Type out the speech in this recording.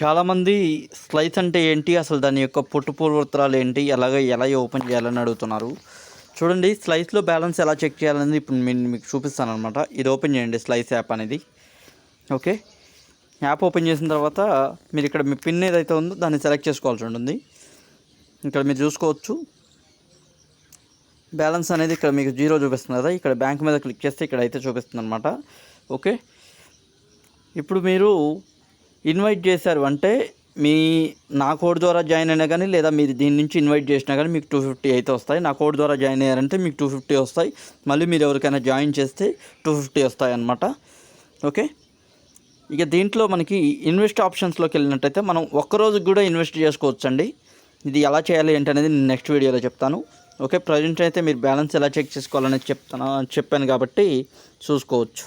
చాలామంది స్లైస్ అంటే ఏంటి, అసలు దాని యొక్క పూర్వత్రాలు ఏంటి, ఎలా ఓపెన్ చేయాలని అడుగుతున్నారు. చూడండి, స్లైస్లో బ్యాలెన్స్ ఎలా చెక్ చేయాలనేది ఇప్పుడు నేను మీకు చూపిస్తాను అనమాట. ఇది ఓపెన్ చేయండి, స్లైస్ యాప్ అనేది. ఓకే, యాప్ ఓపెన్ చేసిన తర్వాత మీరు ఇక్కడ మీ పిన్ ఏదైతే ఉందో దాన్ని సెలెక్ట్ చేసుకోవాల్సి ఉంటుంది. ఇక్కడ మీరు చూసుకోవచ్చు బ్యాలెన్స్ అనేది ఇక్కడ మీకు 0 చూపిస్తుంది కదా. ఇక్కడ బ్యాంక్ మీద క్లిక్ చేస్తే ఇక్కడ అయితే చూపిస్తుంది అనమాట. ఓకే, ఇప్పుడు మీరు ఇన్వైట్ చేశారు అంటే నా కోడ్ ద్వారా జాయిన్ అయినా కానీ, లేదా మీరు దీని నుంచి ఇన్వైట్ చేసినా కానీ మీకు 250 అయితే వస్తాయి. నా కోడ్ ద్వారా జాయిన్ అయ్యారంటే మీకు 250 వస్తాయి. మళ్ళీ మీరు ఎవరికైనా జాయిన్ చేస్తే 250 వస్తాయి అన్నమాట. ఓకే, ఇక దీంట్లో మనకి ఇన్వెస్ట్ ఆప్షన్స్లోకి వెళ్ళినట్టయితే మనం ఒక్కరోజుకి కూడా ఇన్వెస్ట్ చేసుకోవచ్చండి. ఇది ఎలా చేయాలి ఏంటనేది నేను నెక్స్ట్ వీడియోలో చెప్తాను. ఓకే, ప్రజెంట్ అయితే మీరు బ్యాలెన్స్ ఎలా చెక్ చేసుకోవాలనేది చెప్పాను కాబట్టి చూసుకోవచ్చు.